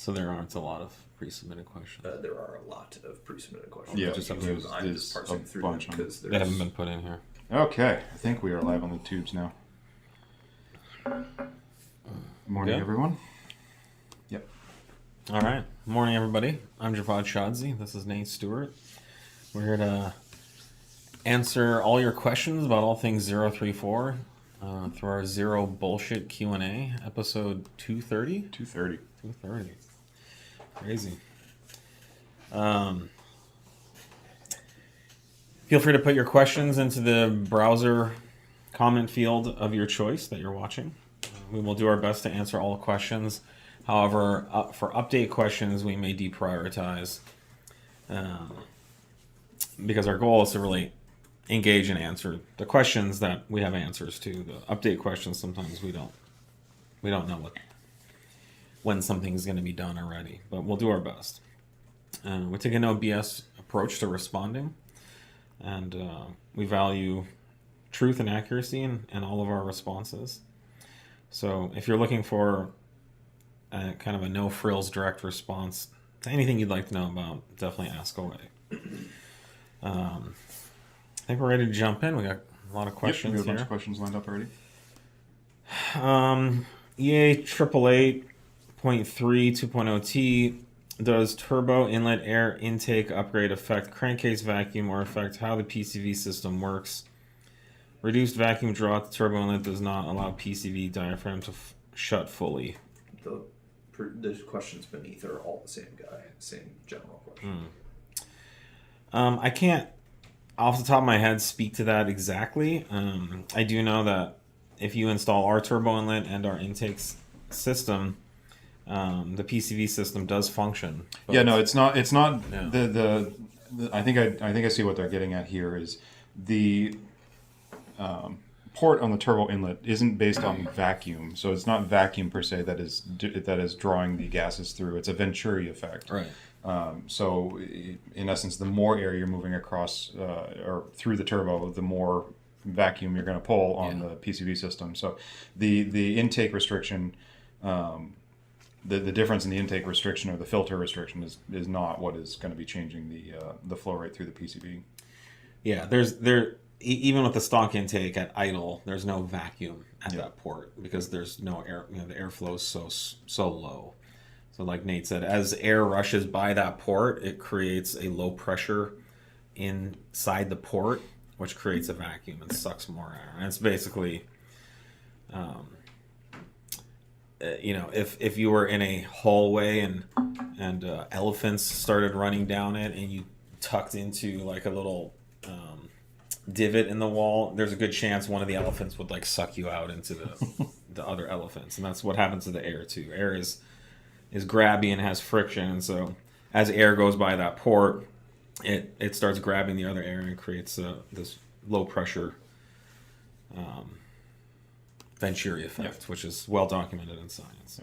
So there aren't a lot of pre-submitted questions. There are a lot of pre-submitted questions. Yeah, I'm just parsing through them because they haven't been put in here. Okay, I think we are live on the tubes now. Morning, everyone. Yep. All right. Morning, everybody. I'm Javad Shadzi. This is Nate Stewart. We're here to answer all your questions about all things 034 through our Zero Bullshit Q&A, episode 230? 230. 230. Crazy. Feel free to put your questions into the browser comment field of your choice that you're watching. We will do our best to answer all questions. However, for update questions, we may deprioritize because our goal is to really engage and answer the questions that we have answers to. The update questions, sometimes we don't know when something's going to be done already, but we'll do our best. We take a no BS approach to responding, and we value truth and accuracy in all of our responses. So if you're looking for kind of a no frills direct response to anything you'd like to know about, definitely ask away. I think we're ready to jump in. We got a lot of questions we have a bunch here. of questions lined up already. EA888.3 2.0T. Does turbo inlet air intake upgrade affect crankcase vacuum or affect how the PCV system works? Reduced vacuum draw at the turbo inlet does not allow PCV diaphragm to shut fully. The questions beneath are all the same guy, same general question. I can't, off the top of my head, speak to that exactly. I do know that if you install our turbo inlet and our intake system, the PCV system does function. Yeah, no, it's not. Yeah. The I think I see what they're getting at here is the port on the turbo inlet isn't based on vacuum, so it's not vacuum per se that is drawing the gases through. It's a Venturi effect. Right. So in essence, the more air you're moving across or through the turbo, the more vacuum you're going to pull on the PCV system. So the intake restriction. The difference in the intake restriction or the filter restriction is not what is going to be changing the flow rate through the PCB. Yeah, even with the stock intake at idle, there's no vacuum at that port because there's no air. The airflow is so low. So like Nate said, as air rushes by that port, it creates a low pressure inside the port, which creates a vacuum and sucks more air. And it's basically, if you were in a hallway and elephants started running down it, and you tucked into like a little divot in the wall, there's a good chance one of the elephants would like suck you out into the other elephants, and that's what happens to the air too. Air is grabby and has friction, and so as air goes by that port, it starts grabbing the other air and creates this low pressure Venturi effect, which is well documented in science.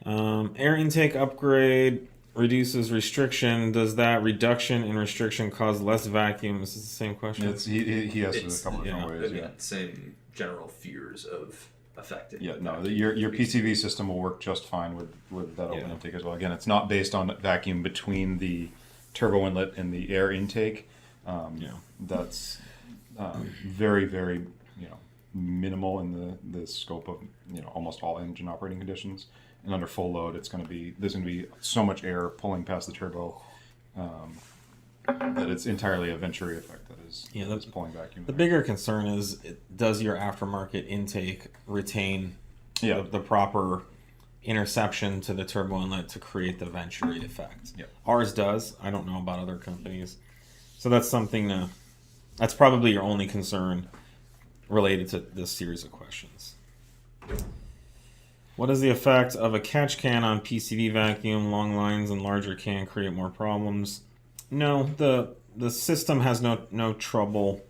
Air intake upgrade reduces restriction. Does that reduction in restriction cause less vacuum? Is this the same question? He asked it a couple of different ways. Again, same general fears of affecting. Yeah, no, your PCV system will work just fine with that open intake as well. Again, it's not based on vacuum between the turbo inlet and the air intake. That's very, very minimal in the scope of almost all engine operating conditions. And under full load, there's going to be so much air pulling past the turbo that it's entirely a Venturi effect that's pulling vacuum. The bigger concern is, does your aftermarket intake retain the proper interception to the turbo inlet to create the Venturi effect? Yeah. Ours does. I don't know about other companies. So that's something that's probably your only concern related to this series of questions. What is the effect of a catch can on PCV vacuum? Long lines and larger can create more problems. No, the system has no trouble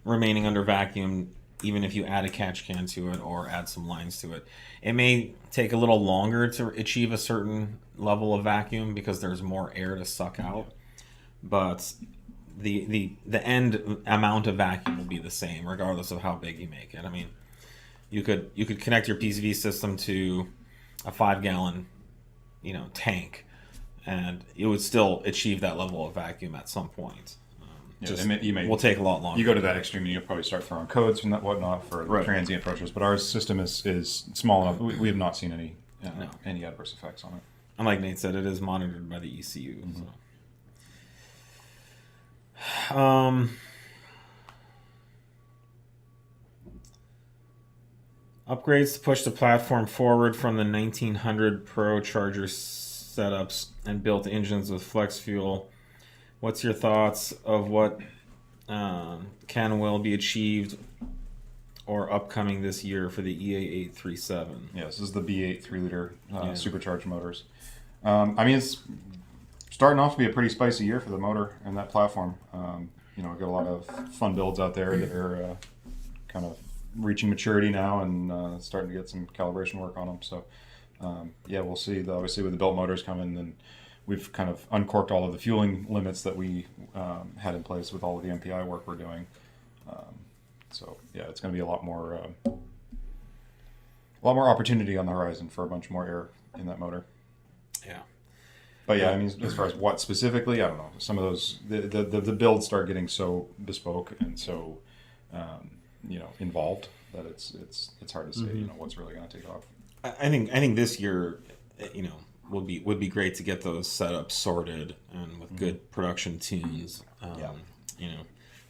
remaining under vacuum even if you add a catch can to it or add some lines to it. It may take a little longer to achieve a certain level of vacuum because there's more air to suck out, but the end amount of vacuum will be the same regardless of how big you make it. I mean, you could connect your PCV system to a 5-gallon, tank, and it would still achieve that level of vacuum at some point. Will take a lot longer. You go to that extreme, and you'll probably start throwing codes and whatnot for transient pressures. But our system is small enough. We have not seen any adverse effects on it. And like Nate said, it is monitored by the ECU. Mm-hmm. So. Upgrades to push the platform forward from the 1900 Pro Charger setups and built engines with flex fuel. What's your thoughts of what can and will be achieved or upcoming this year for the EA837? Yeah, this is the B8 3-liter supercharged motors. I mean, it's starting off to be a pretty spicy year for the motor and that platform. We've got a lot of fun builds out there that are kind of reaching maturity now and starting to get some calibration work on them. So, we'll see. Obviously, with the built motors coming, then we've kind of uncorked all of the fueling limits that we had in place with all of the MPI work we're doing. It's going to be a lot more opportunity on the horizon for a bunch more air in that motor. Yeah. But I mean, as far as what specifically, I don't know. Some of those, the builds start getting so bespoke and so, involved that it's hard to say, what's really going to take off. I think this year, would be great to get those setups sorted and with good production tunes.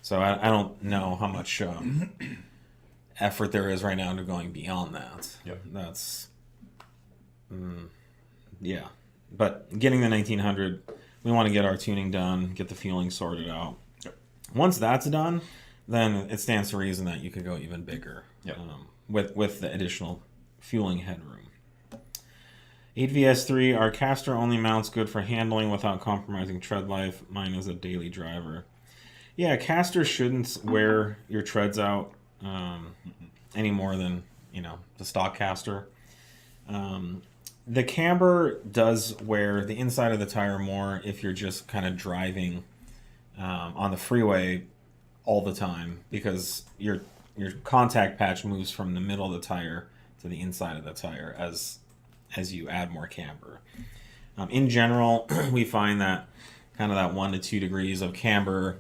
So I don't know how much effort there is right now into going beyond that. Yep. That's But getting the 1900, we want to get our tuning done, get the fueling sorted out. Yep. Once that's done, then it stands to reason that you could go even bigger. Yep. With the additional fueling headroom. 8VS3, are caster only mounts good for handling without compromising tread life? Mine is a daily driver. Yeah, caster shouldn't wear your treads out any more than the stock caster. The camber does wear the inside of the tire more if you're just kind of driving on the freeway all the time, because your contact patch moves from the middle of the tire to the inside of the tire as you add more camber. In general, we find that kind of that 1 to 2 degrees of camber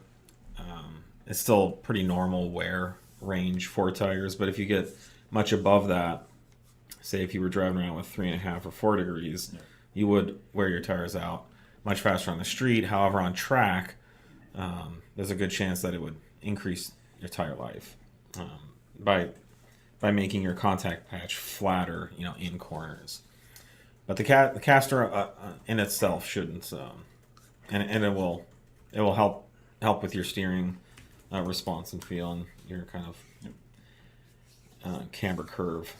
is still pretty normal wear range for tires, but if you get much above that, say if you were driving around with 3.5 or 4 degrees, you would wear your tires out much faster on the street. However, on track, there's a good chance that it would increase your tire life by making your contact patch flatter, in corners. But the caster in itself shouldn't, and it will help with your steering response and feel and your kind of camber curve.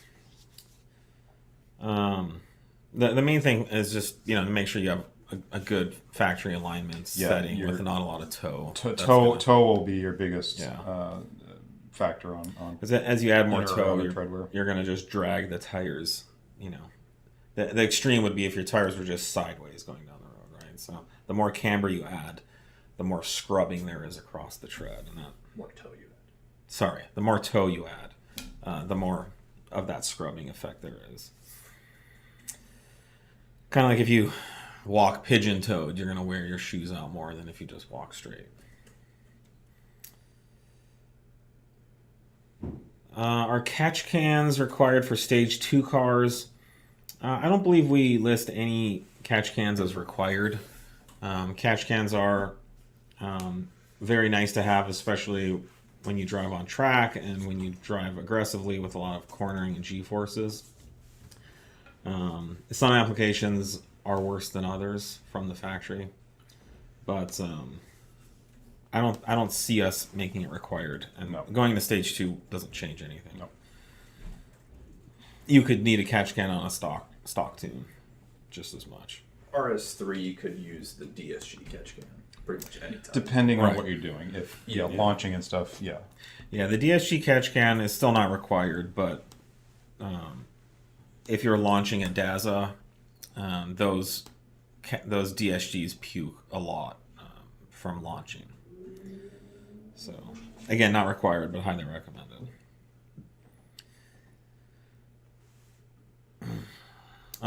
The main thing is just to make sure you have a good factory alignment setting with not a lot of toe. Toe will be your biggest factor on. Because as you add more toe, you're going to just drag the tires. The extreme would be if your tires were just sideways going down the road, right? So the more camber you add, the more scrubbing there is across the tread, and that more toe you add. Sorry, the more toe you add, the more of that scrubbing effect there is. Kind of like if you walk pigeon-toed, you're going to wear your shoes out more than if you just walk straight. Are catch cans required for Stage 2 cars? I don't believe we list any catch cans as required. Catch cans are very nice to have, especially when you drive on track and when you drive aggressively with a lot of cornering and G-forces. Some applications are worse than others from the factory, but I don't see us making it required. And going to Stage 2 doesn't change anything. No. You could need a catch can on a stock tune just as much. RS3 could use the DSG catch can pretty much anytime. Depending on what you're doing. If launching and stuff, Yeah, the DSG catch can is still not required, but if you're launching a Daza, those DSGs puke a lot from launching. So, again, not required, but highly recommended.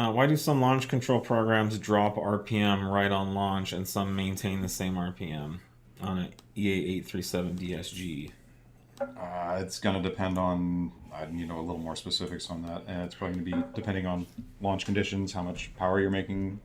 Why do some launch control programs drop RPM right on launch and some maintain the same RPM on an EA837 DSG? It's going to depend on, a little more specifics on that. And it's probably going to be depending on launch conditions, how much power you're making,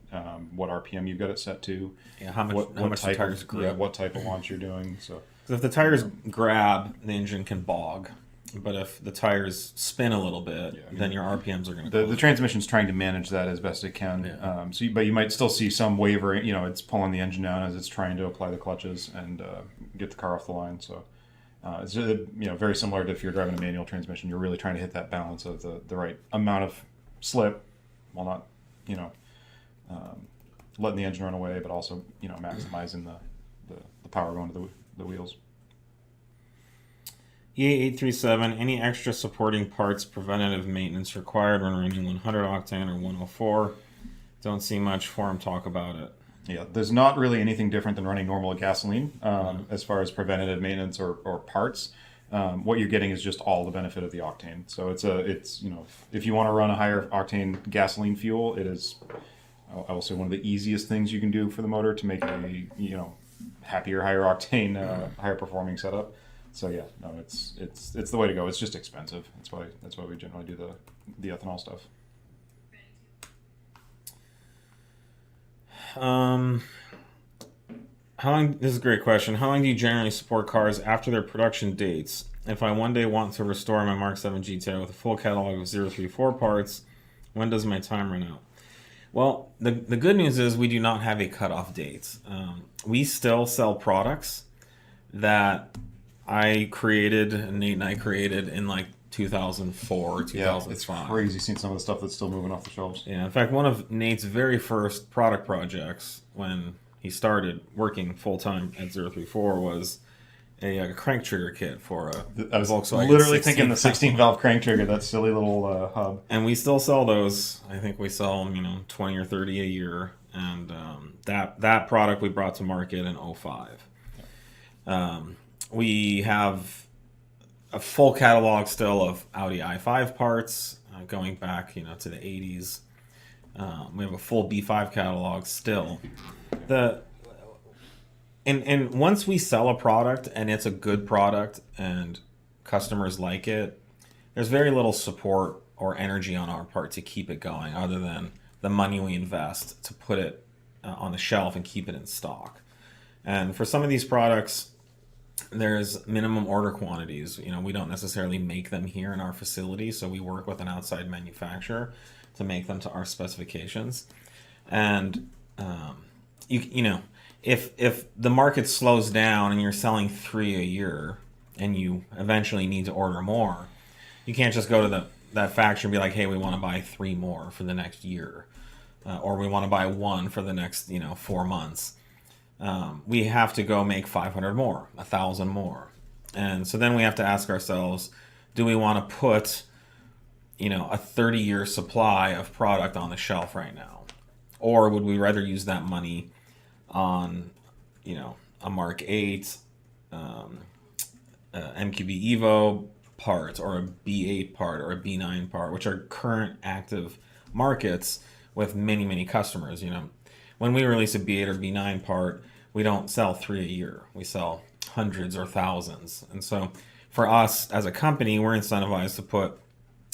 what RPM you've got it set to. Yeah, how much the tires grip. Yeah, what type of launch you're doing. So if the tires grab, the engine can bog. But if the tires spin a little bit, then your RPMs are going to the transmission's trying to manage that as best it can. Yeah. But you might still see some wavering. It's pulling the engine down as it's trying to apply the clutches and get the car off the line. So it's very similar to if you're driving a manual transmission. You're really trying to hit that balance of the right amount of slip while not letting the engine run away, but also maximizing the power going to the wheels. EA837, any extra supporting parts preventative maintenance required when running 100 octane or 104? Don't see much for him talk about it. Yeah, there's not really anything different than running normal gasoline as far as preventative maintenance or parts. What you're getting is just all the benefit of the octane. So it's if you want to run a higher octane gasoline fuel, it is, I will say, one of the easiest things you can do for the motor to make a happier, higher octane, higher performing setup. So yeah, no, it's the way to go. It's just expensive. That's why we generally do the ethanol stuff. How long? This is a great question. How long do you generally support cars after their production dates? If I one day want to restore my Mk7 GTI with a full catalog of 034 parts, when does my time run out? Well, the good news is we do not have a cutoff date. We still sell products that I created, and Nate and I created in like 2004, 2005. Yeah, it's crazy seeing some of the stuff that's still moving off the shelves. Yeah, in fact, one of Nate's very first product projects when he started working full-time at 034 was a crank trigger kit for a I was Volkswagen literally thinking the 16-valve crank trigger, that silly little hub. And we still sell those. I think we sell them, 20 or 30 a year. And that product we brought to market in 2005. We have a full catalog still of Audi i5 parts going back, to the 80s. We have a full B5 catalog still. And once we sell a product and it's a good product and customers like it, there's very little support or energy on our part to keep it going other than the money we invest to put it on the shelf and keep it in stock. And for some of these products, there's minimum order quantities. We don't necessarily make them here in our facility, so we work with an outside manufacturer to make them to our specifications. And if the market slows down and you're selling 3 a year and you eventually need to order more, you can't just go to that factory and be like, hey, we want to buy 3 more for the next year, or we want to buy 1 for the next 4 months. We have to go make 500 more, 1,000 more. And so then we have to ask ourselves, do we want to put, a 30-year supply of product on the shelf right now? Or would we rather use that money on, a Mark 8, MQB Evo part, or a B8 part, or a B9 part, which are current active markets with many, many customers. When we release a B8 or B9 part, we don't sell 3 a year. We sell hundreds or thousands. And so for us as a company, we're incentivized to put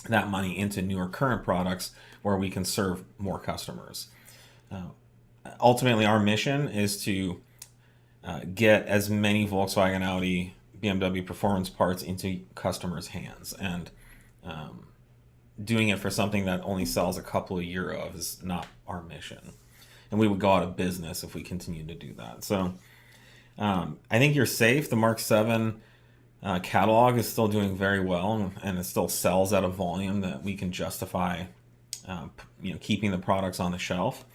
that money into newer current products where we can serve more customers. Ultimately, our mission is to get as many Volkswagen, Audi, BMW performance parts into customers' hands. And doing it for something that only sells a couple a year of is not our mission. And we would go out of business if we continued to do that. So I think you're safe. The Mark 7 catalog is still doing very well, and it still sells at a volume that we can justify keeping the products on the shelf.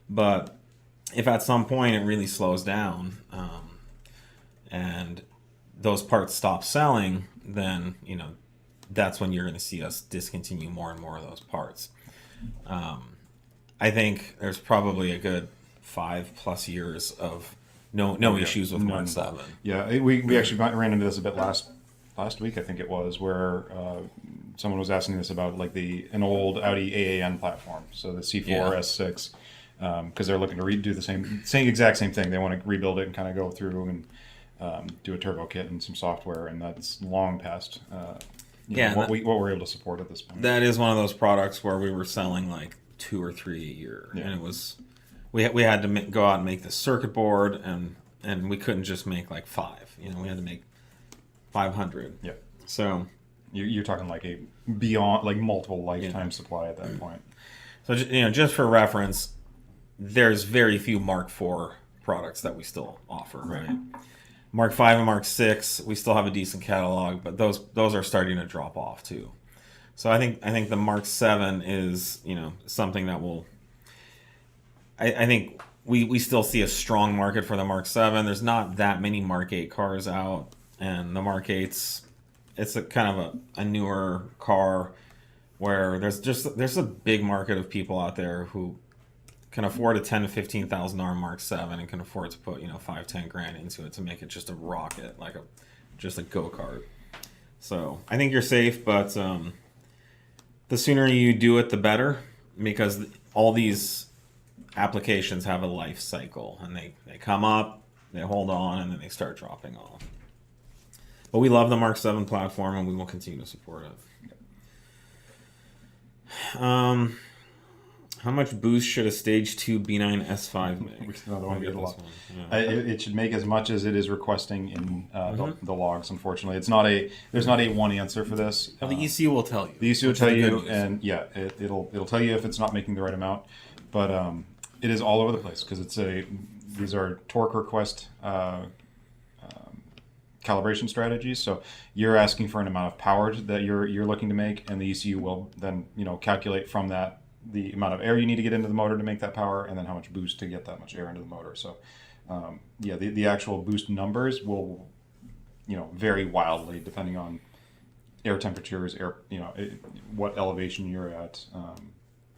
But if at some point it really slows down and those parts stop selling, then that's when you're going to see us discontinue more and more of those parts. I think there's probably a good 5+ years of no issues with Mark 7. Yeah, we actually ran into this a bit last last week, I think it was, where someone was asking us about like an old Audi AAN platform, so the C4 S6, because they're looking to redo the exact same thing. They want to rebuild it and kind of go through and do a turbo kit and some software, and that's long past what we're able to support at this point. That is one of those products where we were selling like 2 or 3 a year, and it was we had to go out and make the circuit board, and we couldn't just make like 5. We had to make 500. Yeah. So you're talking like a beyond like multiple lifetime supply at that point. So just for reference, there's very few Mark IV products that we still offer, right? Mark V and Mark VI, we still have a decent catalog, but those are starting to drop off too. So I think the Mark VII is something that will. I think we still see a strong market for the Mark VII. There's not that many Mark VIII cars out, and the Mark VIII's it's a kind of a newer car where there's a big market of people out there who can afford a $10,000 to $15,000 Mark VII and can afford to put $5-10 grand into it to make it just a rocket, like just a go-kart. So I think you're safe, but the sooner you do it, the better, because all these applications have a life cycle, and they come up, they hold on, and then they start dropping off. But we love the Mark VII platform, and we will continue to support it. How much boost should a Stage 2 B9 S5 make? Another one we get a lot. It should make as much as it is requesting in the logs. Unfortunately, there's not a one answer for this. Well, the ECU will tell you. The ECU will tell you, and it'll tell you if it's not making the right amount. But it is all over the place because these are torque request calibration strategies. So you're asking for an amount of power that you're looking to make, and the ECU will then calculate from that the amount of air you need to get into the motor to make that power, and then how much boost to get that much air into the motor. So the actual boost numbers will vary wildly depending on air temperatures, what elevation you're at.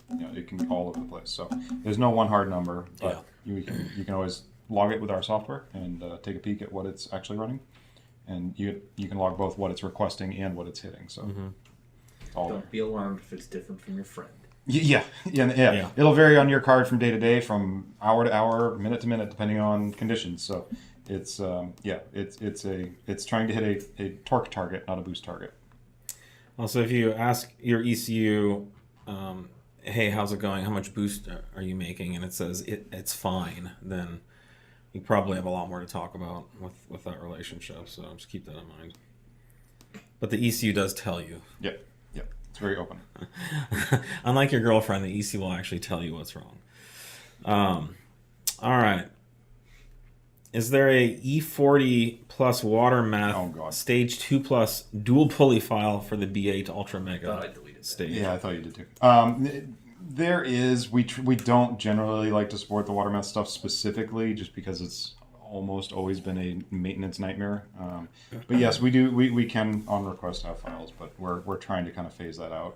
It can be all over the place. So there's no one hard number, but you can always log it with our software and take a peek at what it's actually running, and you can log both what it's requesting and what it's hitting. So don't be alarmed if it's different from your friend. Yeah. It'll vary on your card from day to day, from hour to hour, minute to minute, depending on conditions. So it's trying to hit a torque target, not a boost target. Also, if you ask your ECU, hey, how's it going? How much boost are you making? And it says it's fine, then you probably have a lot more to talk about with that relationship. So just keep that in mind. But the ECU does tell you. Yep. It's very open. Unlike your girlfriend, the ECU will actually tell you what's wrong. All right. Is there a E40 plus water math Stage 2 plus dual pulley file for the B8 Ultra Mega Stage? Yeah, I thought you did too. There is. We don't generally like to support the water math stuff specifically, just because it's almost always been a maintenance nightmare. But yes, we do. We can on request have files, but we're trying to kind of phase that out.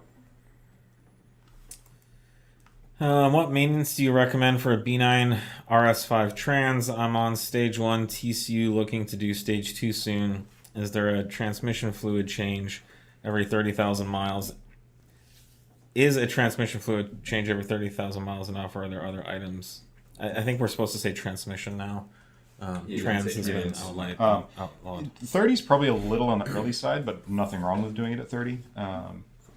What maintenance do you recommend for a B9 RS5 trans? I'm on Stage 1 TCU, looking to do Stage 2 soon. Is there a transmission fluid change every 30,000 miles? Is a transmission fluid change every 30,000 miles enough, or are there other items? I think we're supposed to say transmission now. Trans has been outlawed. 30 is probably a little on the early side, but nothing wrong with doing it at 30.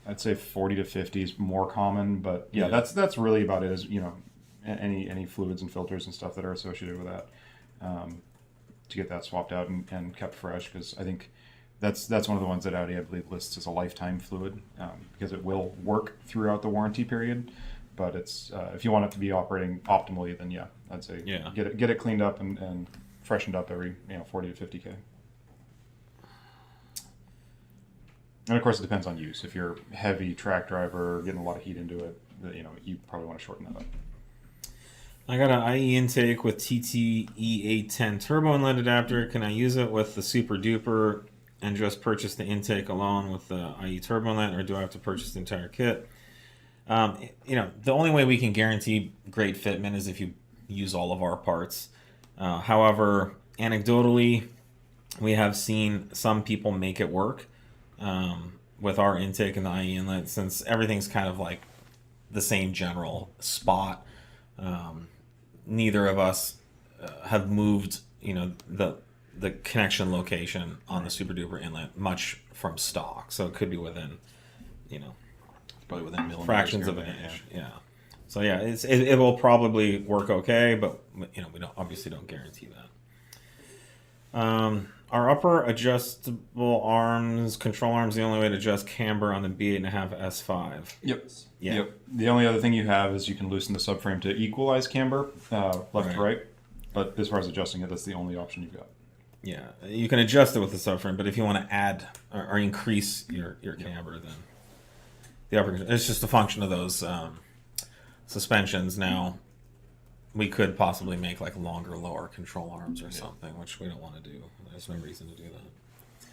I'd say 40 to 50 is more common, but that's really about it. Is any fluids and filters and stuff that are associated with that, to get that swapped out and kept fresh, because I think that's one of the ones that Audi, I believe, lists as a lifetime fluid, because it will work throughout the warranty period. But it's if you want it to be operating optimally, then I'd say get it cleaned up and freshened up every 40 to 50K. And of course, it depends on use. If you're a heavy track driver, getting a lot of heat into it, you probably want to shorten that up. I got an IE intake with TTE810 turbo inlet adapter. Can I use it with the SuperDuper and just purchase the intake alone with the IE turbo inlet, or do I have to purchase the entire kit? The only way we can guarantee great fitment is if you use all of our parts. However, anecdotally, we have seen some people make it work with our intake and the IE inlet, since everything's kind of like the same general spot. Neither of us have moved, the connection location on the SuperDuper inlet much from stock, so it could be within, Probably within millimeters fractions here of and an there, inch. Yeah. So yeah, it will probably work okay, but we don't guarantee that. Our upper adjustable arms, control arms, the only way to adjust camber on the B8.5 S5. Yep. Yeah. Yep. The only other thing you have is you can loosen the subframe to equalize camber, left to right. But as far as adjusting it, that's the only option you've got. Yeah, you can adjust it with the subframe, but if you want to add or increase your camber, then the upper, it's just a function of those suspensions. Now, we could possibly make like longer, lower control arms or something, which we don't want to do. There's no reason to do that.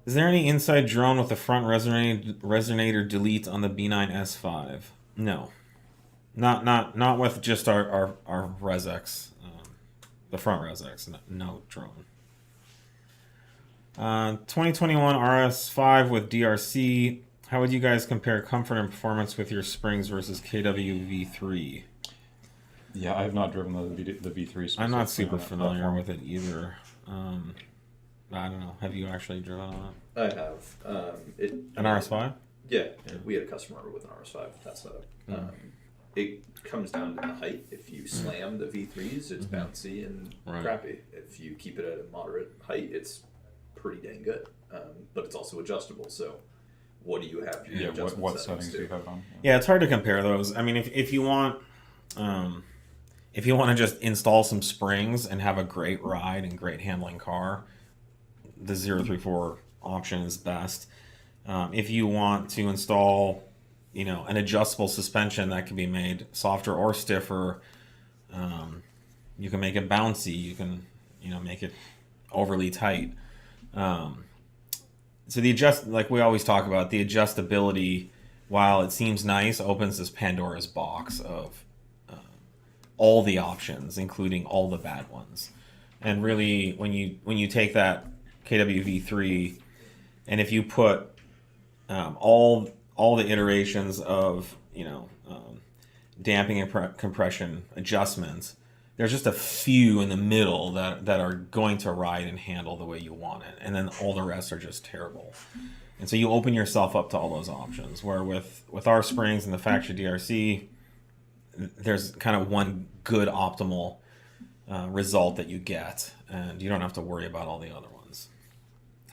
Is there any inside drone with the front resonator delete on the B9 S5? No, not with just our ResX, the front ResX. No drone. 2021 RS5 with DRC. How would you guys compare comfort and performance with your springs versus KW V3? Yeah, I have not driven the V3. I'm not super familiar with it either. I don't know. Have you actually driven on I have. An RS5? Yeah, we had a customer with an RS5 test setup. It comes down to the height. If you slam the V3s, it's bouncy and crappy. If you keep it at a moderate height, it's pretty dang good. But it's also adjustable. So, what do you have? Your what settings do you have on? Yeah, it's hard to compare those. I mean, if you want, to just install some springs and have a great ride and great handling car, the 034 option is best. If you want to install, an adjustable suspension that can be made softer or stiffer, you can make it bouncy. You can, make it overly tight. So like we always talk about, the adjustability, while it seems nice, opens this Pandora's box of all the options, including all the bad ones. And really, when you take that KWV3, and if you put all the iterations of damping and compression adjustments, there's just a few in the middle that are going to ride and handle the way you want it, and then all the rest are just terrible. And so you open yourself up to all those options. Where with our springs and the factory DRC, there's kind of one good optimal result that you get, and you don't have to worry about all the other ones.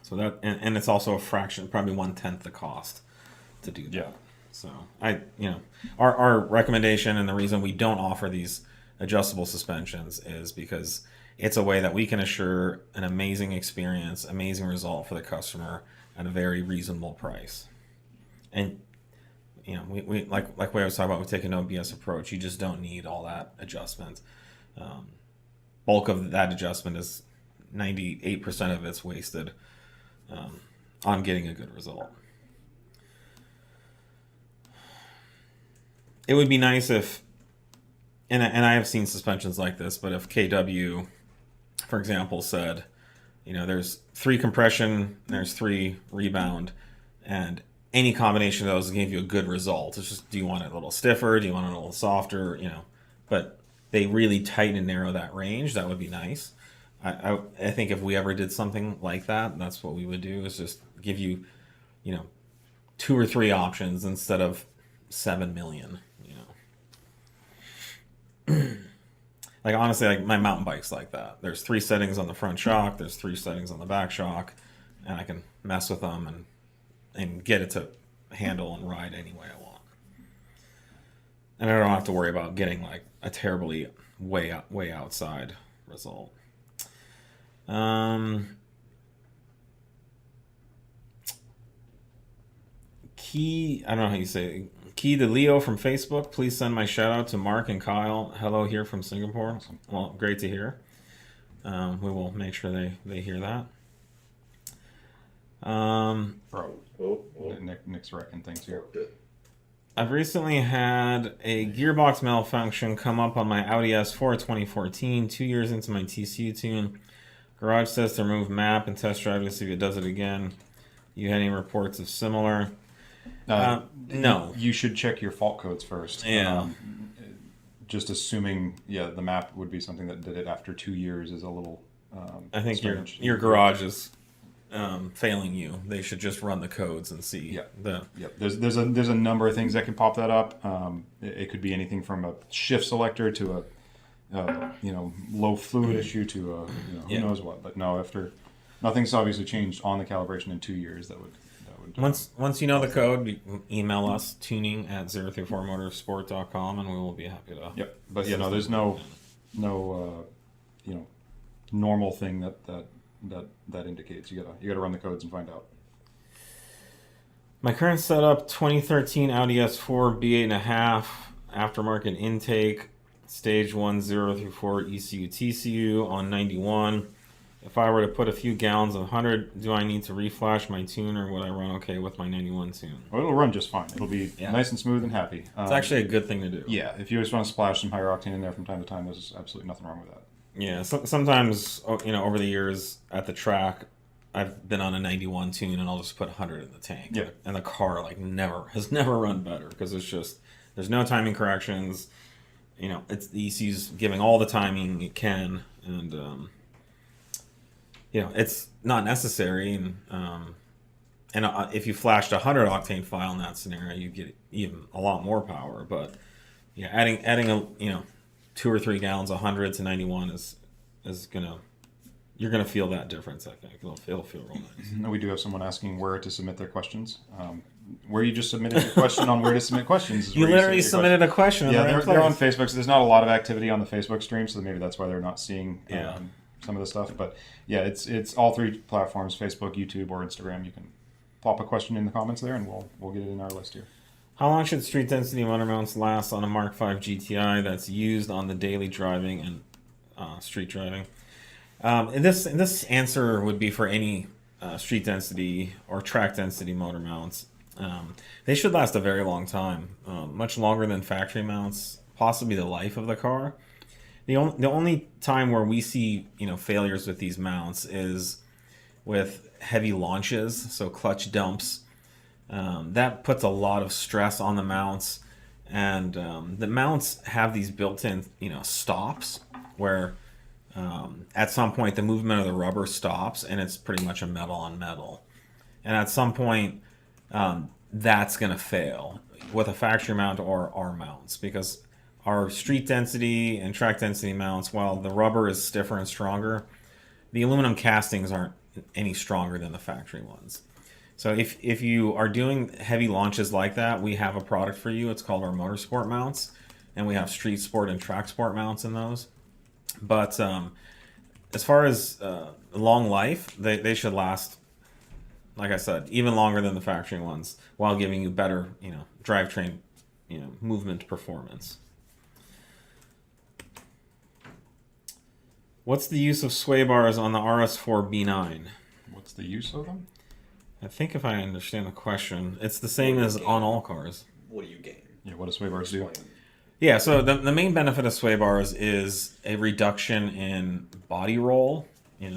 So that, and it's also a fraction, probably 1/10 the cost to do that. Yeah. So our recommendation, and the reason we don't offer these adjustable suspensions, is because it's a way that we can assure an amazing experience, amazing result for the customer at a very reasonable price. And we like we always talk about, we take a no BS approach. You just don't need all that adjustment. Bulk of that adjustment is 98% of it's wasted on getting a good result. It would be nice if, and I have seen suspensions like this, but if KW, for example, said, there's 3 compression, there's 3 rebound, and any combination of those will give you a good result. It's just, do you want it a little stiffer? Do you want it a little softer? But they really tighten and narrow that range. That would be nice. I think if we ever did something like that, that's what we would do, is just give you, 2 or 3 options instead of 7 million. Like, honestly, like my mountain bike's like that. There's 3 settings on the front shock, there's 3 settings on the back shock, and I can mess with them and get it to handle and ride any way I want. And I don't have to worry about getting like a terribly way outside result. Key, I don't know how you say it. Key to Leo from Facebook. Please send my shout out to Mark and Kyle. Hello here from Singapore. Well, great to hear. We will make sure they hear that. Nick's wrecking things here. I've recently had a gearbox malfunction come up on my Audi S4 2014, 2 years into my TCU tune. Garage says to remove map and test drive to see if it does it again. You had any reports of similar? No. You should check your fault codes first. Yeah. Just assuming, the map would be something that did it after 2 years is a little. I think strange. your garage is failing you. They should just run the codes and see. There's a number of things that can pop that up. It could be anything from a shift selector to a low fluid issue to a who knows what. But no, after nothing's obviously changed on the calibration in 2 years, that would once you know the code, you can email us tuning@034motorsport.com and we will be happy to. Yep. But there's no normal thing that indicates. You gotta run the codes and find out. My current setup: 2013 Audi S4 B8.5 aftermarket intake, stage 1 0 through 4 ECU TCU on 91. If I were to put a few gallons of 100, do I need to reflash my tune, or would I run okay with my 91 tune? Well, it'll run just fine. It'll be nice and smooth and happy. It's actually a good thing to do. Yeah, if you just want to splash some higher octane in there from time to time, there's absolutely nothing wrong with that. Yeah, sometimes, over the years at the track, I've been on a 91 tune and I'll just put 100 in the tank. Yeah. And the car has never run better because there's no timing corrections. It's the ECU's giving all the timing it can, and it's not necessary. And if you flashed a 100 octane file in that scenario, you get even a lot more power. But adding a 2 or 3 gallons of 100 to 91 is you're gonna feel that difference. I think it'll feel real nice. We do have someone asking where to submit their questions. Where you just submitted your question on where to submit questions. You literally submitted a question. Yeah, they're on Facebook, so there's not a lot of activity on the Facebook stream, so maybe that's why they're not seeing some of the stuff. But it's all 3 platforms: Facebook, YouTube, or Instagram. You can plop a question in the comments there, and we'll get it in our list here. How long should street density motor mounts last on a Mk5 GTI that's used on the daily driving and street driving? And this answer would be for any street density or track density motor mounts. They should last a very long time, much longer than factory mounts, possibly the life of the car. The only time where we see failures with these mounts is with heavy launches, so clutch dumps. That puts a lot of stress on the mounts, and the mounts have these built-in stops where at some point the movement of the rubber stops and it's pretty much a metal on metal, and at some point that's going to fail with a factory mount or our mounts, because our street density and track density mounts, while the rubber is stiffer and stronger, the aluminum castings aren't any stronger than the factory ones. So if you are doing heavy launches like that, we have a product for you. It's called our motorsport mounts, and we have street sport and track sport mounts in those. But as far as long life, they should last, like I said, even longer than the factory ones, while giving you better drivetrain movement performance. What's the use of sway bars on the RS4 B9? What's the use of them? I think if I understand the question, it's the same as on all cars. What do you gain? Yeah, what do sway bars do? Yeah, so the main benefit of sway bars is a reduction in body roll.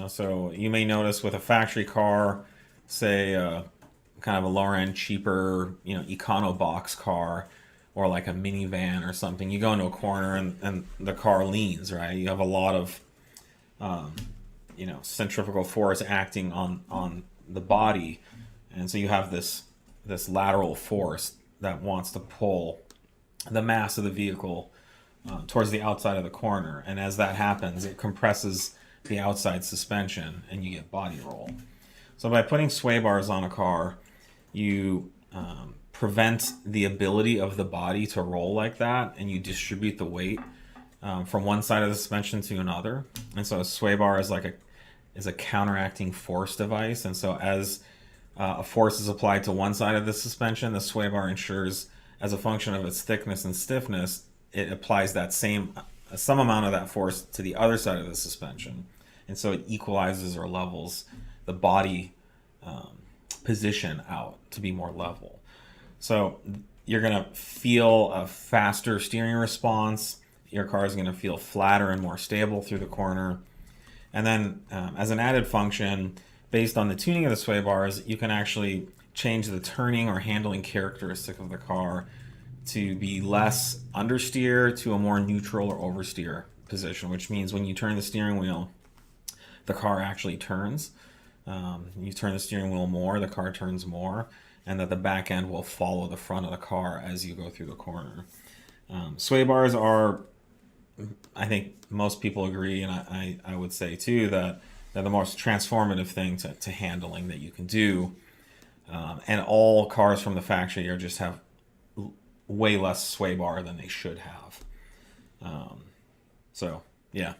So you may notice with a factory car, say kind of a lower end, cheaper, econo box car, or like a minivan or something, you go into a corner and the car leans, right? You have a lot of centrifugal force acting on the body, and so you have this lateral force that wants to pull the mass of the vehicle towards the outside of the corner, and as that happens, it compresses the outside suspension and you get body roll. So by putting sway bars on a car, you prevent the ability of the body to roll like that, and you distribute the weight from one side of the suspension to another. And so a sway bar is a counteracting force device, and so as a force is applied to one side of the suspension, the sway bar ensures, as a function of its thickness and stiffness, it applies some amount of that force to the other side of the suspension, and so it equalizes or levels the body position out to be more level. So you're going to feel a faster steering response. Your car is going to feel flatter and more stable through the corner. And then as an added function, based on the tuning of the sway bars, you can actually change the turning or handling characteristic of the car to be less understeer to a more neutral or oversteer position, which means when you turn the steering wheel, the car actually turns. You turn the steering wheel more, the car turns more, and that the back end will follow the front of the car as you go through the corner. Sway bars are, I think most people agree, and I would say too, that they're the most transformative thing to handling that you can do. And all cars from the factory are just have way less sway bar than they should have. So yeah,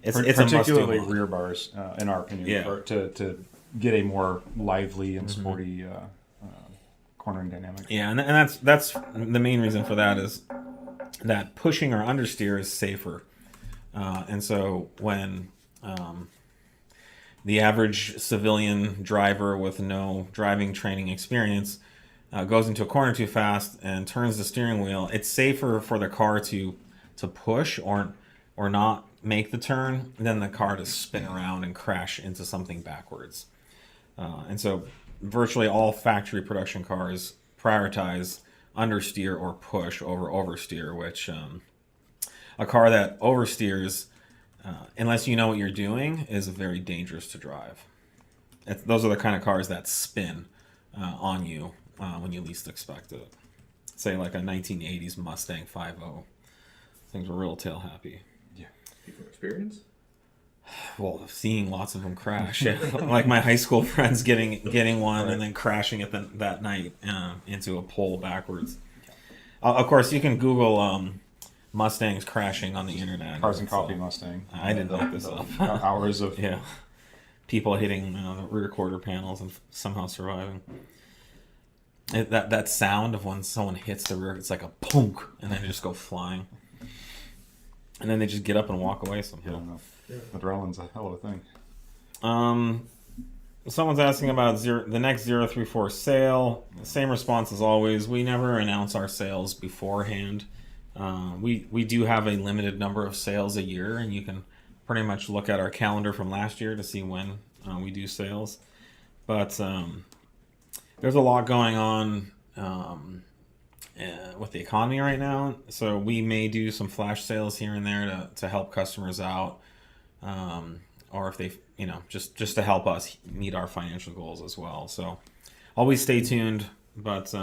it's particularly a must-do. rear bars, in our opinion, Yeah. to get a more lively and sporty cornering dynamic. Yeah, and that's the main reason for that is that pushing or understeer is safer. And so when the average civilian driver with no driving training experience goes into a corner too fast and turns the steering wheel, it's safer for the car to push or not make the turn than the car to spin around and crash into something backwards. And so virtually all factory production cars prioritize understeer or push over oversteer, which a car that oversteers, unless you know what you're doing, is very dangerous to drive. Those are the kind of cars that spin on you when you least expect it. Say like a 1980s Mustang 5.0. Things were real tail happy. Yeah. From experience? Well, seeing lots of them crash. Like my high school friends getting one and then crashing it that night into a pole backwards. Of course, you can Google Mustangs crashing on the internet. Cars and Coffee Mustang. I didn't look this up. Hours of Yeah, people hitting the rear quarter panels and somehow surviving. That sound of when someone hits the rear, it's like a punk, and then they just go flying. And then they just get up and walk away somehow. Adrenaline's a hell of a thing. Someone's asking about the next 034 sale. Same response as always. We never announce our sales beforehand. We do have a limited number of sales a year, and you can pretty much look at our calendar from last year to see when we do sales. But there's a lot going on with the economy right now, so we may do some flash sales here and there to help customers out, or if they, just to help us meet our financial goals as well. So always stay tuned, but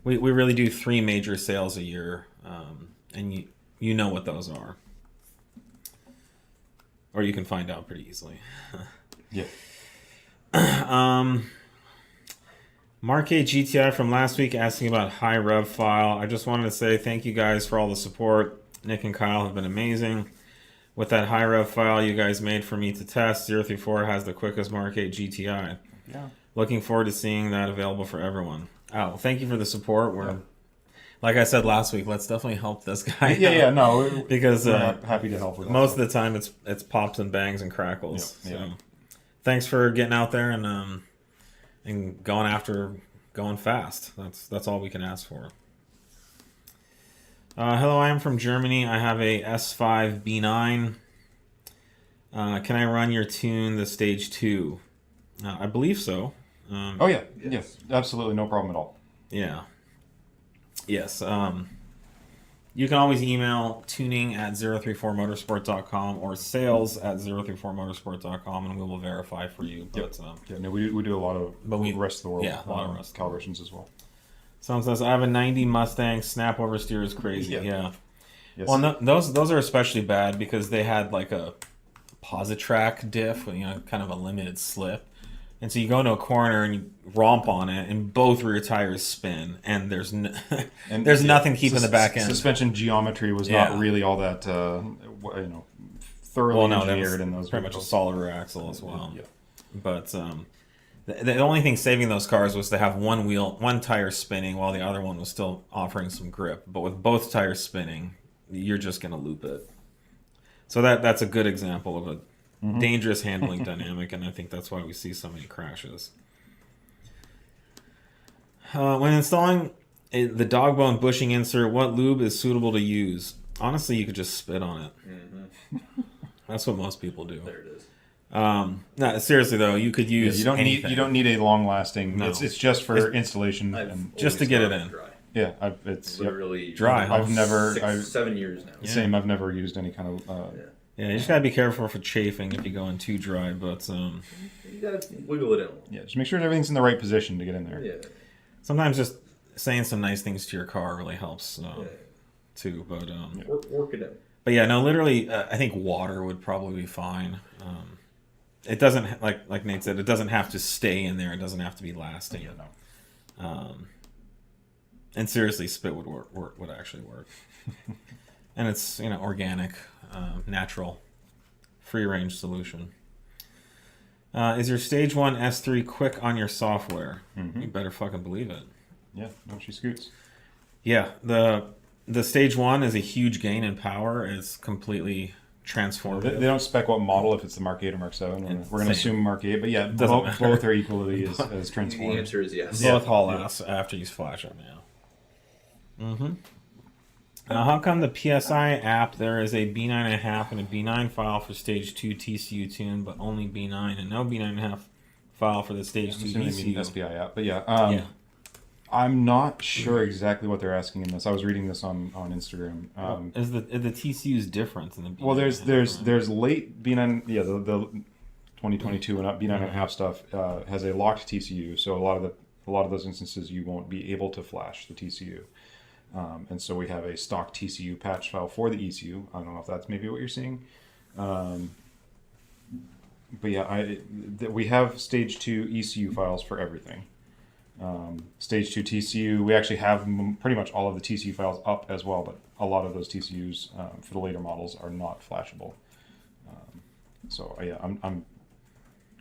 we really do 3 major sales a year, and you know what those are, or you can find out pretty easily. Yeah. Mk8 GTI from last week asking about high rev file. I just wanted to say thank you guys for all the support. Nick and Kyle have been amazing. With that high rev file you guys made for me to test, 034 has the quickest Mk8 GTI. Yeah. Looking forward to seeing that available for everyone. Oh, thank you for the support. Like I said last week, let's definitely help this guy. Yeah, no, because we're happy to help with that. Most of the time it's pops and bangs and crackles. Yeah. So thanks for getting out there and going fast. That's all we can ask for. Hello, I am from Germany. I have a S5 B9. Can I run your tune, the Stage 2? I believe so. Oh yeah, yes, absolutely, no problem at all. Yeah. Yes. You can always email tuning@034motorsport.com or sales@034motorsport.com, and we will verify for you. But we do a lot of rest of the world. Yeah, a lot of rest calibrations as well. Someone says I have a 90 Mustang. Snap oversteer is crazy. Yeah. Yes. Well, those are especially bad because they had like a Positrack diff, kind of a limited slip. And so you go into a corner and you romp on it, and both rear tires spin, and there's nothing keeping the back end. Suspension geometry was not really all that thoroughly engineered in those. Pretty much a solid rear axle as well. Yeah. But the only thing saving those cars was to have one tire spinning while the other one was still offering some grip. But with both tires spinning, you're just going to loop it. So that's a good example of a dangerous handling dynamic, and I think that's why we see so many crashes. When installing the dogbone bushing insert, what lube is suitable to use? Honestly, you could just spit on it. That's what most people do. There it is. No, seriously though, you could use you don't need a long lasting. No. It's just for installation I've and just to get it in. Dry. yeah. It's Literally dry. Huh? I've never 7 years now. same. I've never used any kind of. Yeah, you just gotta be careful for chafing if you go in too dry. But You gotta wiggle it in a little. Yeah, just make sure everything's in the right position to get in there. Yeah. sometimes just saying some nice things to your car really helps too. But Work it in. But yeah, no, literally, I think water would probably be fine. It doesn't, like Nate said, it doesn't have to stay in there. It doesn't have to be lasting. Yeah, no. And seriously, spit would actually work. And it's, organic, natural, free-range solution. Is your Stage 1 S3 quick on your software? You better fucking believe it. Yeah, no, she scoots. Yeah, the Stage 1 is a huge gain in power. It's completely transformative. They don't spec what model, if it's the Mark 8 or Mark 7. We're going to assume Mark 8, but yeah, Doesn't both are equally as transformed. The answer is yes. Both haul ass after you flash them, how come the PSI app there is a B9.5 and a B9 file for Stage 2 TCU tune, but only B9 and no B9.5 file for the Stage 2 TCU? SPI app, but yeah. I'm not sure exactly what they're asking in this. I was reading this on Instagram. Is the TCU's different than the B9? Well, there's late B9, the 2022 and up B9.5 stuff has a locked TCU, so a lot of those instances you won't be able to flash the TCU. And so we have a stock TCU patch file for the ECU. I don't know if that's maybe what you're seeing. But yeah, we have Stage 2 ECU files for everything. Stage 2 TCU, we actually have pretty much all of the TCU files up as well, but a lot of those TCUs for the later models are not flashable. So yeah, I'm kind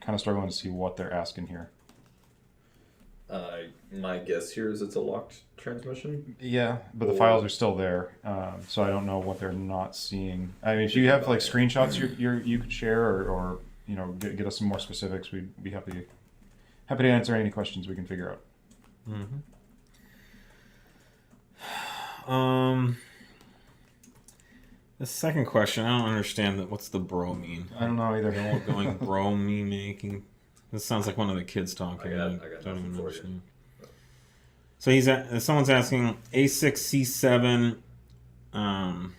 of struggling to see what they're asking here. My guess here is it's a locked transmission. Yeah, but the files are still there, so I don't know what they're not seeing. I mean, if you have like screenshots you could share, or get us some more specifics, we'd be happy to answer any questions we can figure out. The second question, I don't understand what's the bro mean? I don't know either. Going bro me making. This sounds like one of the kids talking. I got nothing for you. So someone's asking A6 C7.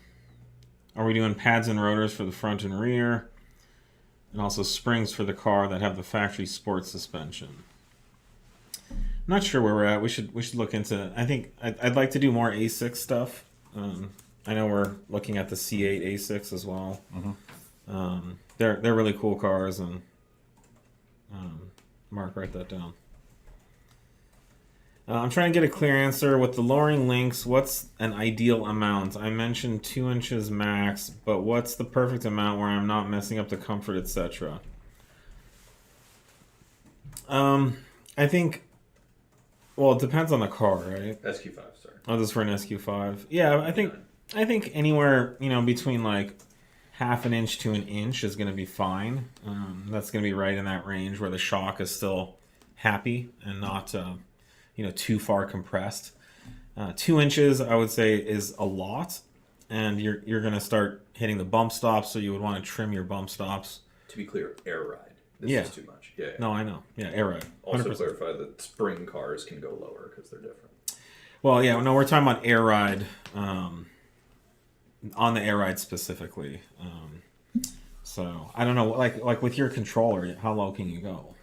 Are we doing pads and rotors for the front and rear, and also springs for the car that have the factory sport suspension? I'm not sure where we're at. We should look into. I think I'd like to do more A6 stuff. I know we're looking at the C8 A6 as well. They're really cool cars, and Mark, write that down. I'm trying to get a clear answer with the lowering links. What's an ideal amount? I mentioned 2 inches max, but what's the perfect amount where I'm not messing up the comfort, etc.? I think, well, it depends on the car, right? SQ5, sorry. Oh, this is for an SQ5. Yeah, I think anywhere between like half an inch to an inch is going to be fine. That's going to be right in that range where the shock is still happy and not too far compressed. 2 inches, I would say, is a lot, and you're going to start hitting the bump stops, so you would want to trim your bump stops. To be clear, air ride. This is too much. Yeah. No, I know. Yeah, air ride. 100%. Also clarify that spring cars can go lower because they're different. Well, yeah, no, we're talking about air ride, on the air ride specifically. So I don't know, like with your controller, how low can you go?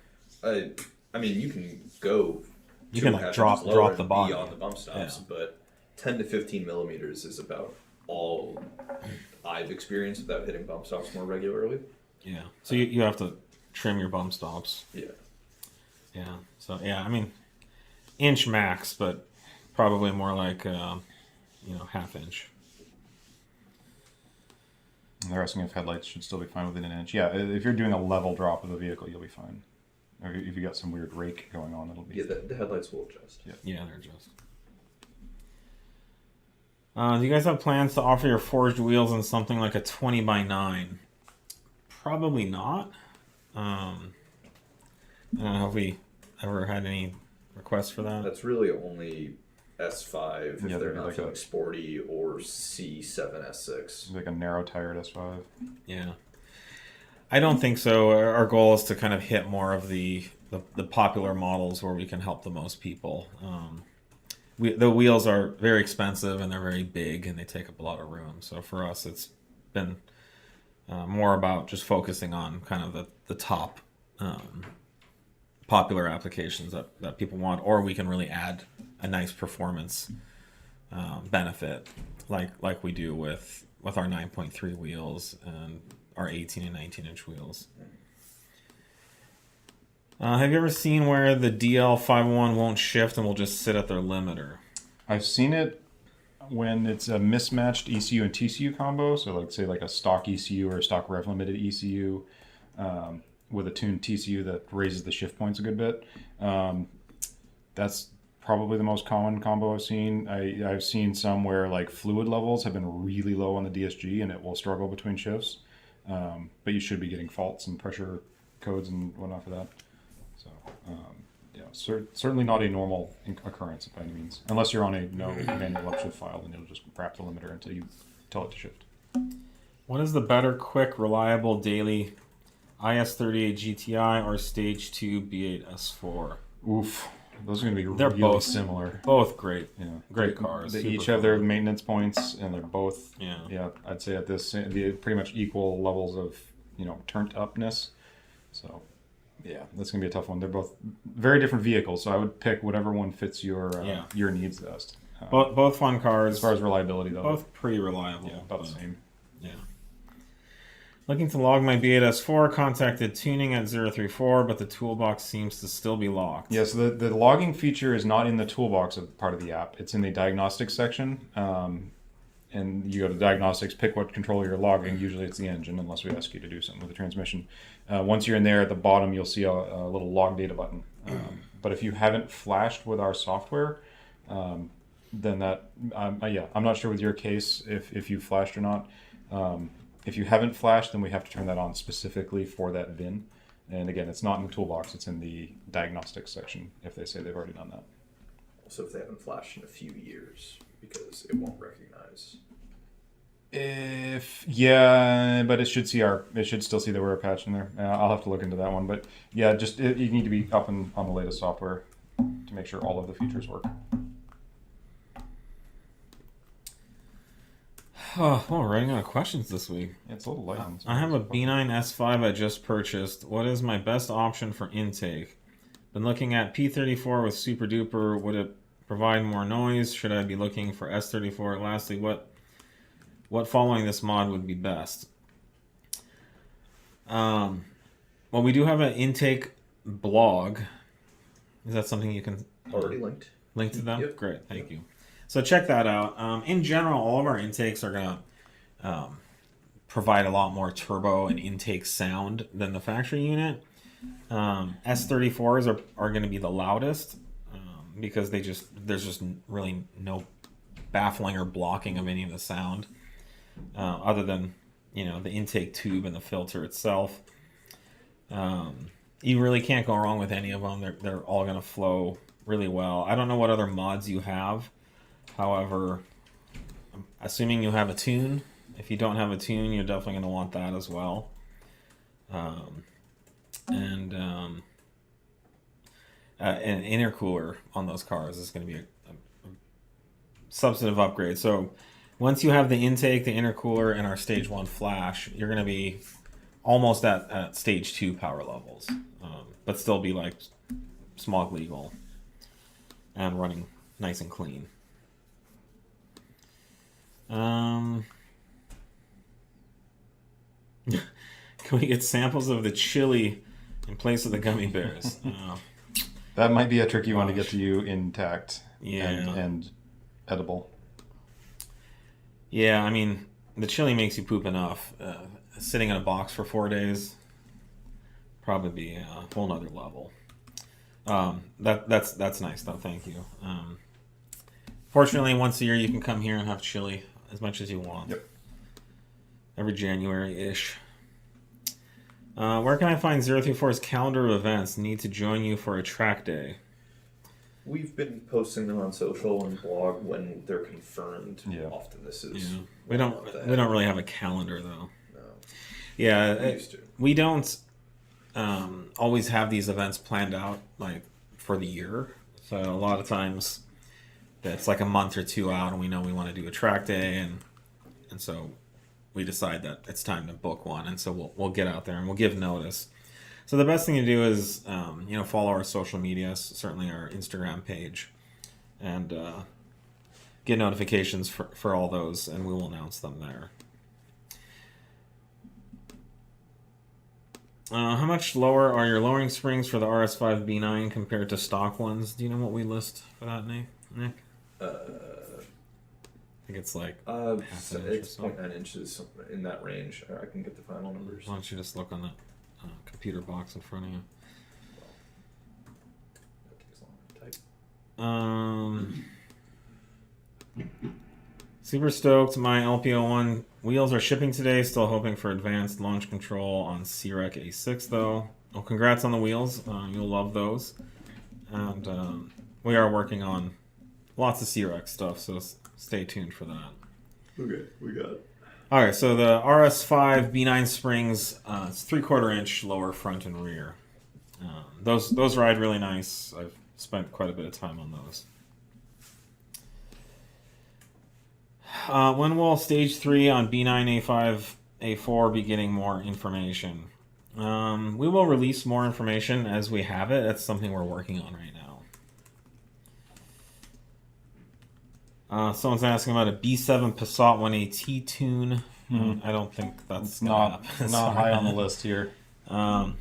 I mean, you can go. You can like drop the body on the bump stops, but 10 to 15 millimeters is about all I've experienced without hitting bump stops more regularly. Yeah. So you have to trim your bump stops. Yeah. Yeah. So yeah, I mean, inch max, but probably more like half inch. And they're asking if headlights should still be fine within an inch. Yeah, if you're doing a level drop of the vehicle, you'll be fine. Or if you got some weird rake going on, it'll be... Yeah, the headlights will adjust. Yeah, they're adjust. Do you guys have plans to offer your forged wheels in something like a 20x9? Probably not. I don't know, have we ever had any requests for that? That's really only S5 if they're not like feeling sporty, or C7 S6. Like a narrow tired S5. Yeah. I don't think so. Our goal is to kind of hit more of the popular models where we can help the most people. The wheels are very expensive and they're very big and they take up a lot of room. So for us, it's been more about just focusing on kind of the top popular applications that people want, or we can really add a nice performance benefit like we do with our 9.3 wheels and our 18 and 19-inch wheels. Have you ever seen where the DL501 won't shift and will just sit at their limiter? I've seen it when it's a mismatched ECU and TCU combo. So like say like a stock ECU or a stock rev limited ECU with a tuned TCU that raises the shift points a good bit. That's probably the most common combo I've seen. I've seen some where like fluid levels have been really low on the DSG and it will struggle between shifts. But you should be getting faults and pressure codes and whatnot for that. So, certainly not a normal occurrence by any means. Unless you're on a no manual upshift file, then it'll just wrap the limiter until you tell it to shift. What is the better, quick, reliable daily IS38 GTI or Stage 2 B8 S4? Oof. Those are going to be They're really both similar. Both great. Yeah. Great cars. They super each have fun. their maintenance points, and they're both, Yeah. I'd say at this, pretty much equal levels of, turned upness. So, yeah, that's going to be a tough one. They're both very different vehicles, so I would pick whatever one fits your needs best. Both fun cars. As far as reliability, though. Both pretty reliable. Yeah, about the same. Yeah. Looking to log my B8 S4, contacted tuning at 034, but the toolbox seems to still be locked. Yeah, so the logging feature is not in the toolbox of part of the app. It's in the diagnostics section. And you go to diagnostics, pick what controller you're logging. Usually it's the engine, unless we ask you to do something with the transmission. Once you're in there, at the bottom, you'll see a little log data button. But if you haven't flashed with our software, then that, I'm not sure with your case if you flashed or not. If you haven't flashed, then we have to turn that on specifically for that VIN. And again, it's not in the toolbox, it's in the diagnostics section if they say they've already done that. Also, if they haven't flashed in a few years, because it won't recognize. But it should still see that we're patched in there. I'll have to look into that one. But yeah, you need to be up on the latest software to make sure all of the features work. Oh, we're running out of questions this week. Yeah, it's a little light. I have a B9 S5 I just purchased. What is my best option for intake? Been looking at P34 with SuperDuper. Would it provide more noise? Should I be looking for S34? Lastly, what following this mod would be best? Well, we do have an intake blog. Is that something you can Already linked. link to them? Yep. Great, thank you. So check that out. In general, all of our intakes are going to provide a lot more turbo and intake sound than the factory unit. S34s are going to be the loudest because there's just really no baffling or blocking of any of the sound other than the intake tube and the filter itself. You really can't go wrong with any of them. They're all going to flow really well. I don't know what other mods you have. However, I'm assuming you have a tune. If you don't have a tune, you're definitely going to want that as well. And an intercooler on those cars is going to be a substantive upgrade. So once you have the intake, the intercooler, and our stage 1 flash, you're going to be almost at stage 2 power levels, but still be like smog legal and running nice and clean. Can we get samples of the chili in place of the gummy bears? That might be a tricky one to get to you intact and edible. Yeah, I mean, the chili makes you poop enough. Sitting in a box for 4 days, probably be a whole nother level. That's nice though, thank you. Fortunately, once a year you can come here and have chili as much as you want. Yep. Every January-ish. Where can I find 034's calendar of events? Need to join you for a track day. We've been posting them on social and blog when they're confirmed. Yeah. Often this is. Yeah. We don't really have a calendar though. No. Yeah, We used to. we don't always have these events planned out like for the year. So a lot of times it's like a month or two out, and we know we want to do a track day, and so we decide that it's time to book one, and so we'll get out there and we'll give notice. So the best thing to do is follow our social media, certainly our Instagram page, and get notifications for all those, and we will announce them there. How much lower are your lowering springs for the RS5 B9 compared to stock ones? Do you know what we list for that, Nick? I think it's like half an inch it's or so. 0.9 inches in that range. I can get the final numbers. Why don't you just look on that computer box in front of you? That takes long to type. Super stoked. My LPO1 wheels are shipping today. Still hoping for advanced launch control on C-Rec A6 though. Well, congrats on the wheels. You'll love those. And we are working on lots of C-Rec stuff, so stay tuned for that. Okay, we got it. Alright, so the RS5 B9 springs, it's 3/4 inch lower front and rear. Those ride really nice. I've spent quite a bit of time on those. When will Stage 3 on B9.5 A4 be getting more information? We will release more information as we have it. That's something we're working on right now. Someone's asking about a B7 Passat 1A T-Tune. I don't think that's not high on the list here. Yeah,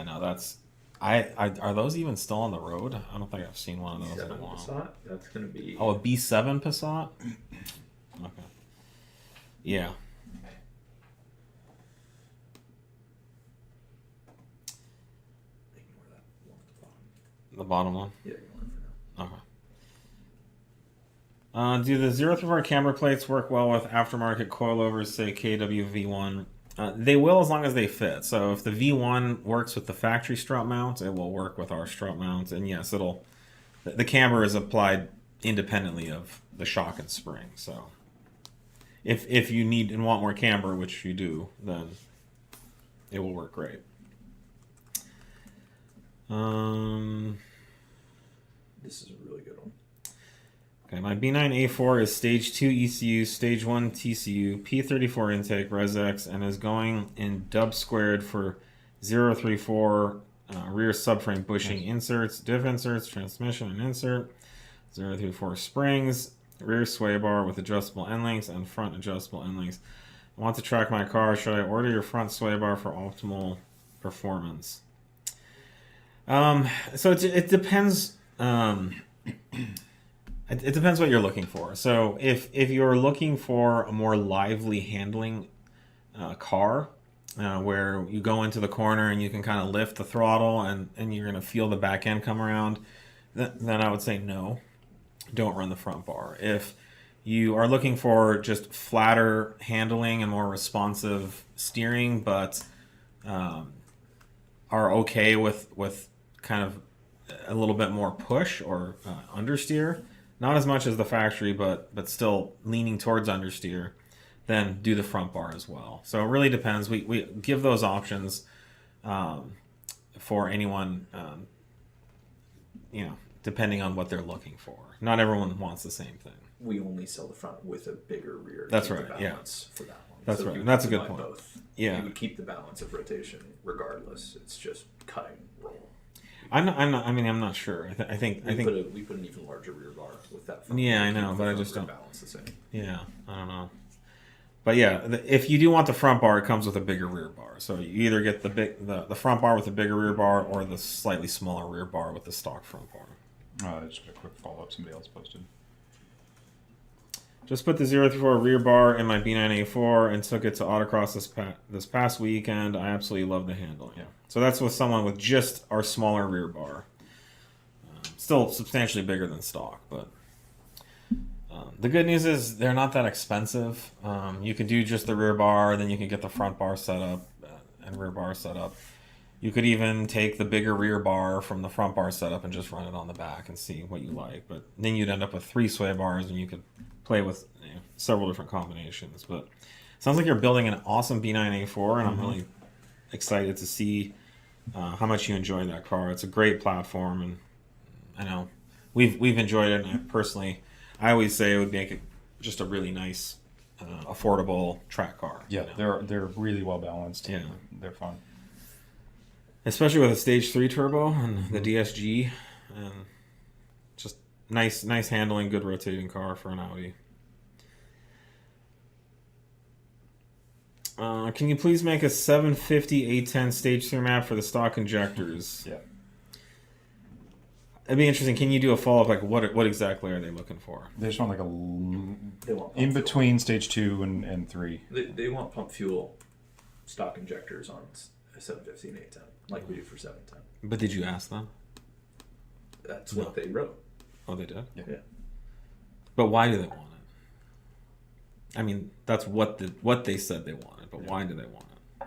no, that's... are those even still on the road? I don't think I've seen one of those in a while. Passat? That's going to be... Oh, a B7 Passat? Okay. Yeah. Ignore that one at the bottom. The bottom one? Yeah, ignore it for now. Okay. Do the 034 camber plates work well with aftermarket coilovers, say KWV1? They will as long as they fit. So if the V1 works with the factory strut mount, it will work with our strut mount. And yes, the camber is applied independently of the shock and spring. So if you need and want more camber, which you do, then it will work great. This is a really good one. Okay, my B9 A4 is stage 2 ECU, stage 1 TCU, P34 intake, ResX, and is going in dub squared for 034 rear subframe bushing inserts, diff inserts, transmission and insert, 034 springs, rear sway bar with adjustable end links, and front adjustable end links. I want to track my car. Should I order your front sway bar for optimal performance? So it depends. It depends what you're looking for. So if you're looking for a more lively handling car, where you go into the corner and you can kind of lift the throttle and you're going to feel the back end come around, then I would say no, don't run the front bar. If you are looking for just flatter handling and more responsive steering, but are okay with kind of a little bit more push or understeer, not as much as the factory, but still leaning towards understeer, then do the front bar as well. So it really depends. We give those options for anyone, depending on what they're looking for. Not everyone wants the same thing. We only sell the front with a bigger rear. To That's keep right, the yeah. balance for that one. That's So right, you and that's a good combine point. Both. Yeah. You would keep the balance of rotation regardless. It's just cutting roll. I'm not sure. I think We put an even larger rear bar with that front. Yeah, I to know, keep but the I front just rear don't- balance the same. Yeah, I don't know. But yeah, if you do want the front bar, it comes with a bigger rear bar. So you either get the front bar with a bigger rear bar, or the slightly smaller rear bar with the stock front bar. Just a quick follow up. Somebody else posted. Just put the 034 rear bar in my B9 A4 and took it to autocross this past weekend. I absolutely love the handling. Yeah. So that's with someone with just our smaller rear bar. Still substantially bigger than stock, but the good news is they're not that expensive. You can do just the rear bar, then you can get the front bar set up and rear bar set up. You could even take the bigger rear bar from the front bar setup and just run it on the back and see what you like. But then you'd end up with 3 sway bars, and you could play with several different combinations. But sounds like you're building an awesome B9 A4, and I'm really excited to see how much you enjoy that car. It's a great platform, and I know we've enjoyed it. And I always say it would make it just a really nice, affordable track car. Yeah, you know? they're really well balanced. Yeah, they're fun. Especially with a Stage 3 turbo and the DSG, and just nice handling, good rotating car for an Audi. Can you please make a 750 810 Stage 3 map for the stock injectors? Yeah. It'd be interesting. Can you do a follow-up? Like, what exactly are they looking for? They just want like They want in pump between stage 2 and 3. fuel. They want pump fuel stock injectors on a 750 and 810, like we do for 710. But did you ask them? That's what they wrote. Oh, they did? Yeah. But why do they want it? I mean, that's what they said they wanted, but why do they want it?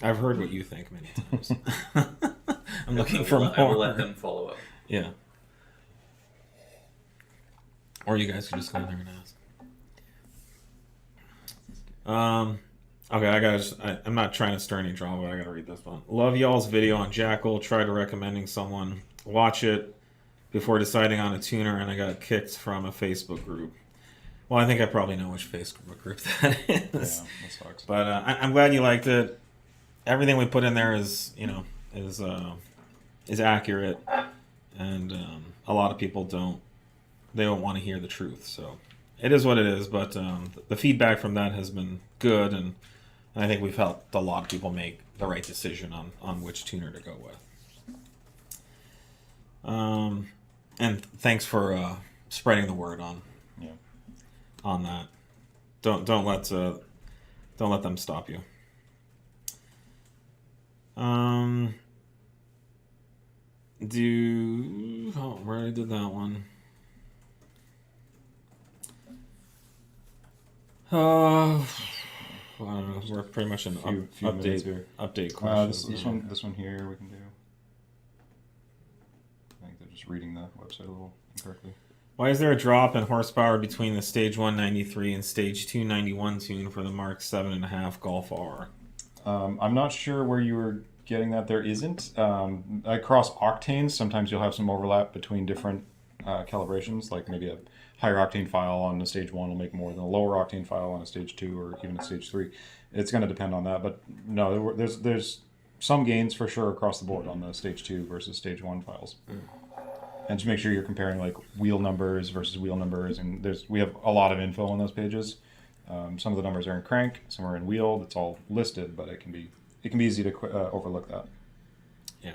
I've heard what you think many times. I'm looking for more. I will let them follow up. Yeah. Or you guys could just go in there and ask. Okay, I'm not trying to stir any drama, but I gotta read this one. Love y'all's video on Jackal. Tried recommending someone watch it before deciding on a tuner, and I got kicked from a Facebook group. Well, I think I probably know which Facebook group that is. Yeah, that sucks. But I'm glad you liked it. Everything we put in there is accurate, and a lot of people don't want to hear the truth. So it is what it is. But the feedback from that has been good, and I think we've helped a lot of people make the right decision on which tuner to go with. And thanks for spreading the word on that. Don't let them stop you. Where I did that one. I don't know. We're pretty much an Few minutes here. update questions. This one here we can do. I think they're just reading the website a little incorrectly. Why is there a drop in horsepower between the Stage 193 and Stage 291 tune for the Mk7.5 Golf R? I'm not sure where you were getting that. There isn't. Across octanes, sometimes you'll have some overlap between different calibrations, like maybe a higher octane file on a Stage 1 will make more than a lower octane file on a Stage 2 or even a Stage 3. It's going to depend on that, but no, there's some gains for sure across the board on the Stage 2 versus Stage 1 files. And to make sure you're comparing like wheel numbers versus wheel numbers, and we have a lot of info on those pages. Some of the numbers are in crank, some are in wheel. It's all listed, but it can be easy to overlook that. Yeah.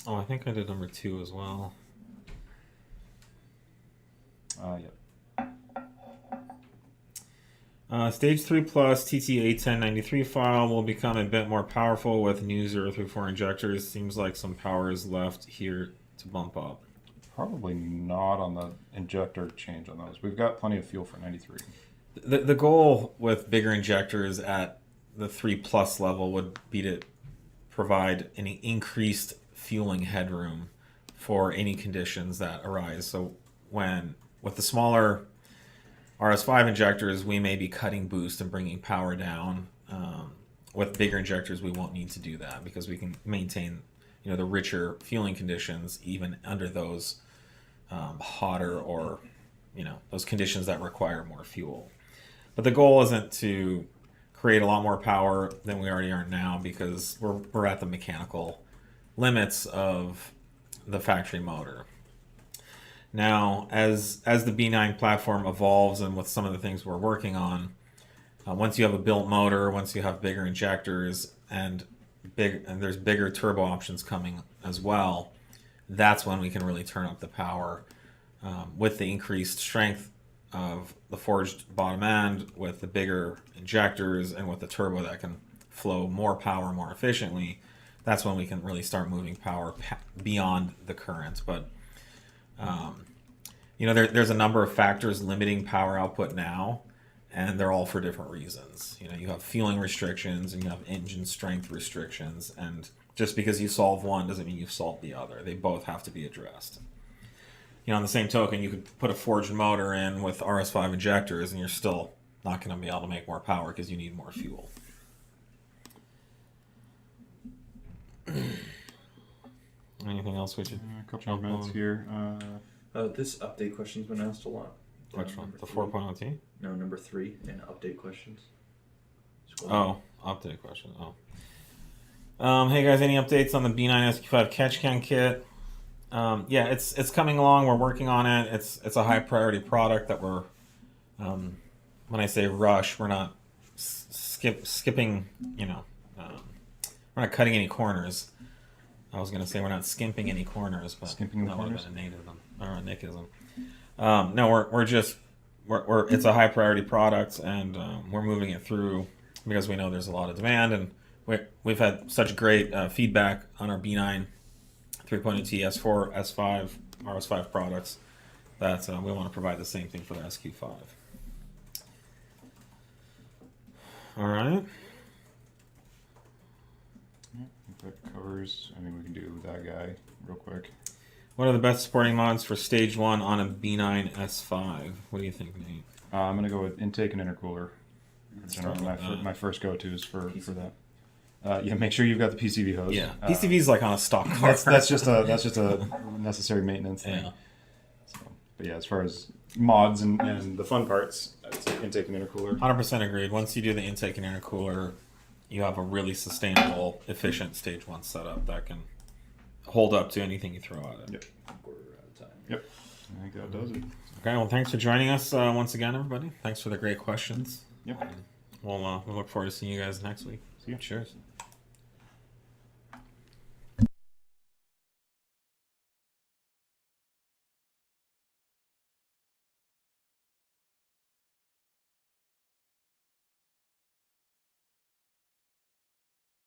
Oh, I think I did number 2 as well. Yep. Stage 3 Plus TTE810 file will become a bit more powerful with new 034 injectors. Seems like some power is left here to bump up. Probably not on the injector change on those. We've got plenty of fuel for 93. The goal with bigger injectors at the 3 Plus level would be to provide an increased fueling headroom for any conditions that arise. So with the smaller RS5 injectors, we may be cutting boost and bringing power down. With bigger injectors, we won't need to do that because we can maintain, the richer fueling conditions even under those hotter or, those conditions that require more fuel. But the goal isn't to create a lot more power than we already are now because we're at the mechanical limits of the factory motor. Now, as the B9 platform evolves and with some of the things we're working on, once you have a built motor, once you have bigger injectors and there's bigger turbo options coming as well, that's when we can really turn up the power with the increased strength of the forged bottom end, with the bigger injectors, and with the turbo that can flow more power more efficiently. That's when we can really start moving power beyond the current. But there's a number of factors limiting power output now, and they're all for different reasons. You have fueling restrictions, and you have engine strength restrictions, and Just because you solve one doesn't mean you've solved the other. They both have to be addressed. You know, on the same token, you could put a forged motor in with RS5 injectors, and you're still not going to be able to make more power because you need more fuel. Anything else we should? A couple more minutes here. This update question's been asked a lot. Which one? The 4.0T? No, number 3 in update questions. Oh, update question. Oh. Hey guys, any updates on the B9 SQ5 catch can kit? Yeah, it's coming along. We're working on it. It's a high priority product that we're. When I say rush, we're not skipping. You know, we're not cutting any corners. I was gonna say we're not skimping any corners, but Skimping the that would have corners? been a native or a Nickism. No, we're just it's a high priority product, and we're moving it through because we know there's a lot of demand, and we've had such great feedback on our B9 3.0T S4 S5 RS5 products that we want to provide the same thing for the SQ5. All right. That covers. I mean, we can do that guy real quick. What are the best supporting mods for stage 1 on a B9 S5? What do you think, Nate? I'm gonna go with intake and intercooler. Generally, start with that. my first go-to is for that. Yeah, make sure you've got the PCV hose. Yeah, PCV's like on a stock car. That's just a necessary maintenance thing. Yeah. So, but yeah, as far as mods and the fun parts, I'd say intake and intercooler. 100% agreed. Once you do the intake and intercooler, you have a really sustainable, efficient stage 1 setup that can hold up to anything you throw at it. Yep. We're out of time. Yep. I think that does it. Okay, well, thanks for joining us once again, everybody. Thanks for the great questions. Yep. We'll look forward to seeing you guys next week. See you. Cheers.